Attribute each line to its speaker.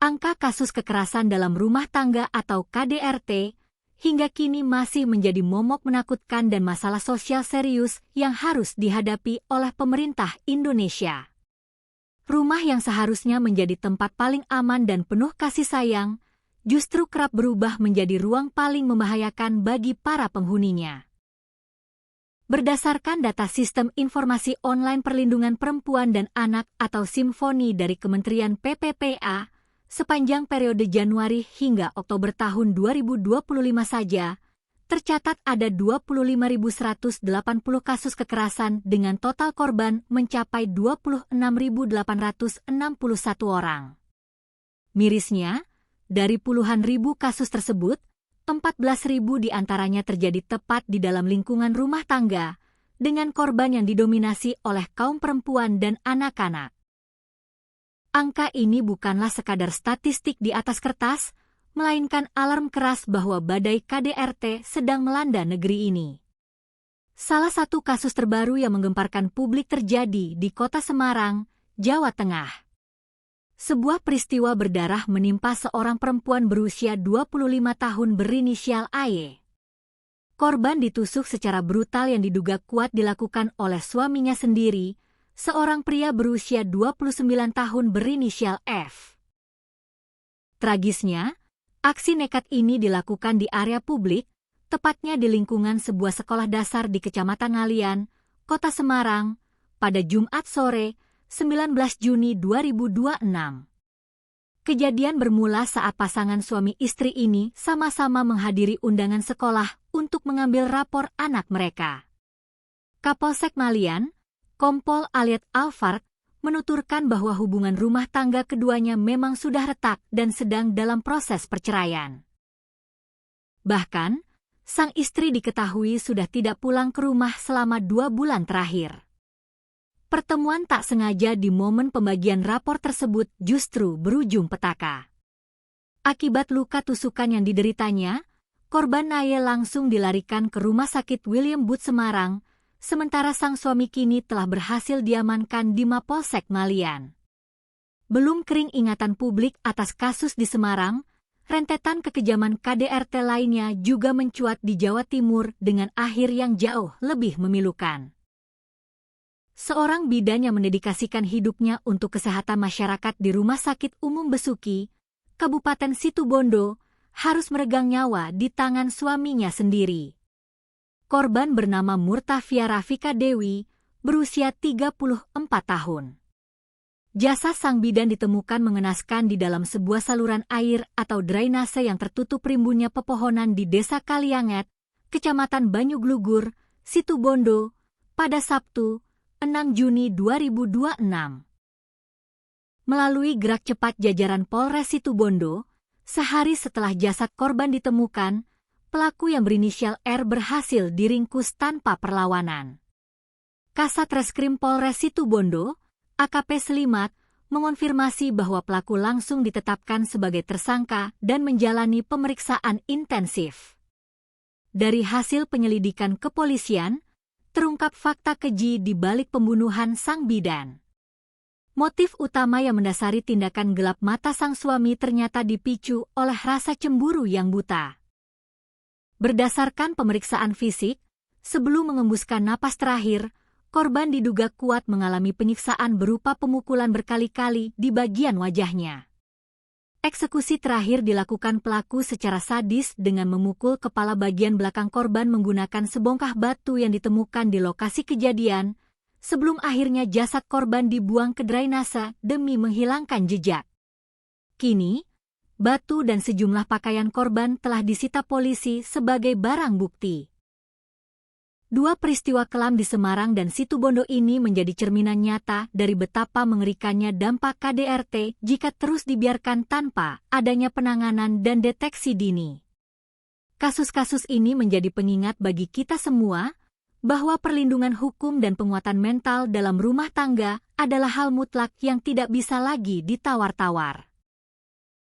Speaker 1: Angka kasus kekerasan dalam rumah tangga atau KDRT hingga kini masih menjadi momok menakutkan dan masalah sosial serius yang harus dihadapi oleh pemerintah Indonesia. Rumah yang seharusnya menjadi tempat paling aman dan penuh kasih sayang, justru kerap berubah menjadi ruang paling membahayakan bagi para penghuninya. Berdasarkan data Sistem Informasi Online Perlindungan Perempuan dan Anak atau Simfoni dari Kementerian PPPA, sepanjang periode Januari hingga Oktober tahun 2025 saja, tercatat ada 25.180 kasus kekerasan dengan total korban mencapai 26.861 orang. Mirisnya, dari puluhan ribu kasus tersebut, 14.000 diantaranya terjadi tepat di dalam lingkungan rumah tangga, dengan korban yang didominasi oleh kaum perempuan dan anak-anak. Angka ini bukanlah sekadar statistik di atas kertas, melainkan alarm keras bahwa badai KDRT sedang melanda negeri ini. Salah satu kasus terbaru yang menggemparkan publik terjadi di Kota Semarang, Jawa Tengah. Sebuah peristiwa berdarah menimpa seorang perempuan berusia 25 tahun berinisial AY. Korban ditusuk secara brutal yang diduga kuat dilakukan oleh suaminya sendiri, seorang pria berusia 29 tahun berinisial F. Tragisnya, aksi nekat ini dilakukan di area publik, tepatnya di lingkungan sebuah sekolah dasar di Kecamatan Ngalian, Kota Semarang, pada Jumat sore, 19 Juni 2026. Kejadian bermula saat pasangan suami istri ini sama-sama menghadiri undangan sekolah untuk mengambil rapor anak mereka. Kapolsek Ngalian, Kompol Aliet Alfard, menuturkan bahwa hubungan rumah tangga keduanya memang sudah retak dan sedang dalam proses perceraian. Bahkan, sang istri diketahui sudah tidak pulang ke rumah selama 2 bulan terakhir. Pertemuan tak sengaja di momen pembagian rapor tersebut justru berujung petaka. Akibat luka tusukan yang dideritanya, korban Naye langsung dilarikan ke Rumah Sakit William Booth Semarang, sementara sang suami kini telah berhasil diamankan di Mapolsek Ngalian. Belum kering ingatan publik atas kasus di Semarang, rentetan kekejaman KDRT lainnya juga mencuat di Jawa Timur dengan akhir yang jauh lebih memilukan. Seorang bidan yang mendedikasikan hidupnya untuk kesehatan masyarakat di Rumah Sakit Umum Besuki, Kabupaten Situbondo, harus meregang nyawa di tangan suaminya sendiri. Korban bernama Murtafia Rafika Dewi, berusia 34 tahun. Jasad sang bidan ditemukan mengenaskan di dalam sebuah saluran air atau drainase yang tertutup rimbunnya pepohonan di Desa Kalianget, Kecamatan Banyuglugur, Situbondo, pada Sabtu, 6 Juni 2026. Melalui gerak cepat jajaran Polres Situbondo, sehari setelah jasad korban ditemukan, pelaku yang berinisial R berhasil diringkus tanpa perlawanan. Kasat Reskrim Polres Situbondo, AKP Selimat, mengonfirmasi bahwa pelaku langsung ditetapkan sebagai tersangka dan menjalani pemeriksaan intensif. Dari hasil penyelidikan kepolisian, terungkap fakta keji di balik pembunuhan sang bidan. Motif utama yang mendasari tindakan gelap mata sang suami ternyata dipicu oleh rasa cemburu yang buta. Berdasarkan pemeriksaan fisik, sebelum mengembuskan napas terakhir, korban diduga kuat mengalami penyiksaan berupa pemukulan berkali-kali di bagian wajahnya. Eksekusi terakhir dilakukan pelaku secara sadis dengan memukul kepala bagian belakang korban menggunakan sebongkah batu yang ditemukan di lokasi kejadian, sebelum akhirnya jasad korban dibuang ke drainase demi menghilangkan jejak. Kini, batu dan sejumlah pakaian korban telah disita polisi sebagai barang bukti. Dua peristiwa kelam di Semarang dan Situbondo ini menjadi cerminan nyata dari betapa mengerikannya dampak KDRT jika terus dibiarkan tanpa adanya penanganan dan deteksi dini. Kasus-kasus ini menjadi pengingat bagi kita semua bahwa perlindungan hukum dan penguatan mental dalam rumah tangga adalah hal mutlak yang tidak bisa lagi ditawar-tawar.